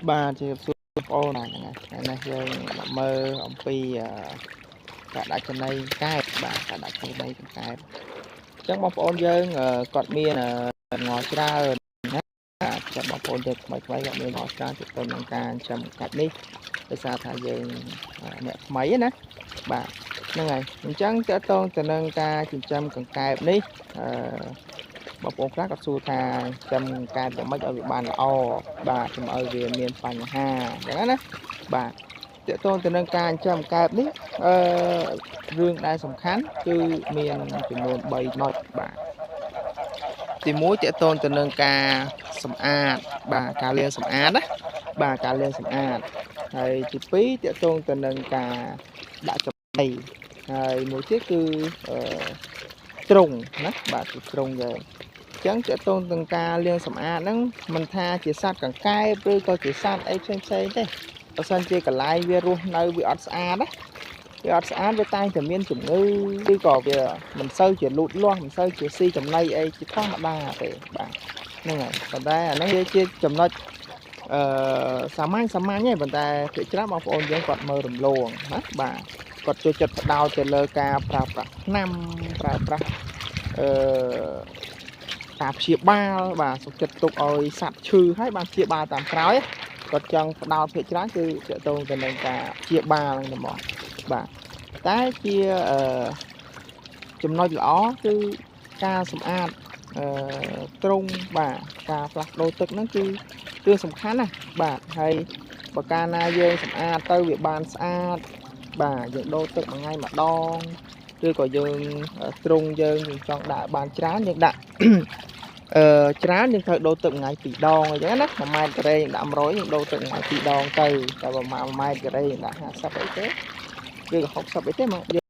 បាទជាសួរបងប្អូនថ្ងៃនេះយើងមកមើលអំពីការដាក់ចំណីកែបបាទការដាក់ចំណីកែបអញ្ចឹងបងប្អូនយើងគាត់មានងល់ច្រើនណាចាបងប្អូនយើងថ្មីគាត់មានងល់ច្រើនទៅនឹងការចិញ្ចឹមកែបនេះដោយសារថាយើងអ្នកថ្មីណាបាទហ្នឹងហើយអញ្ចឹងតើតងទៅនឹងការចិញ្ចឹមកង្កែបនេះបងប្អូនខ្លះក៏សួរថាចិញ្ចឹមកែបយ៉ាងម៉េចឲ្យវាបានល្អបាទកុំឲ្យវាមានបញ្ហាអញ្ចឹងណាបាទតើតងទៅនឹងការចិញ្ចឹមកែបនេះរឿងដែលសំខាន់គឺមានចំនួន3ម៉ោចបាទទី1តើតងទៅនឹងការសម្អាតបាទការលាងសម្អាតណាបាទការលាងសម្អាតហើយទី2តើតងទៅនឹងការដាក់ចំណីហើយមួយទៀតគឺទ្រុងណាបាទគឺទ្រុងយើងអញ្ចឹងតើតងនឹងការលាងសម្អាតហ្នឹងមិនថាជាសត្វកង្កែបឬក៏ជាសត្វអីផ្សេងទេបើសិនជាកន្លែងវារស់នៅវាអត់ស្អាតណាវាអត់ស្អាតវាតែងតែមានជំងឺឬក៏វាមិនសូវជាលូតលាស់មិនសូវជាស៊ីចំណីអីជាធម្មតាទេបាទហ្នឹងហើយប៉ុន្តែអាហ្នឹងវាជាចំណុចសាមញ្ញទេប៉ុន្តែភាគច្រើនបងប្អូនយើងគាត់មើលរំលងណាបាទគាត់ចូលចិត្តបដោតទៅលើការប្រើប្រាស់ថ្នាំប្រើប្រាស់ការព្យាបាលបាទសុខចិត្តទុកឲ្យសត្វឈឺហើយបានព្យាបាលតាមក្រោយគាត់ចង់ផ្ដោតភាគច្រើនគឺទាក់ទងទៅនឹងការព្យាបាលហ្នឹងហ្មងបាទតែជាចំណុចល្អគឺការសម្អាតទ្រុងបាទការផ្លាស់ប្ដូរទឹកហ្នឹងគឺរឿងសំខាន់ណាបាទហើយបើកាលណាយើងសម្អាតទៅវាបានស្អាតបាទយើងដូរទឹកមួយថ្ងៃម្ដងឬក៏យើងទ្រុងយើងចង់ដាក់បានច្រើនយើងដាក់ច្រើនយើងត្រូវដូរទឹកមួយថ្ងៃ2ដងអញ្ចឹងណា1ម៉ែត្រការ៉េយើងដាក់100យើងដូរទឹកមួយថ្ងៃ2ដងទៅតែប្រហែល1ម៉ែត្រការ៉េយើងដាក់50អីទេឬក៏60អីទេមក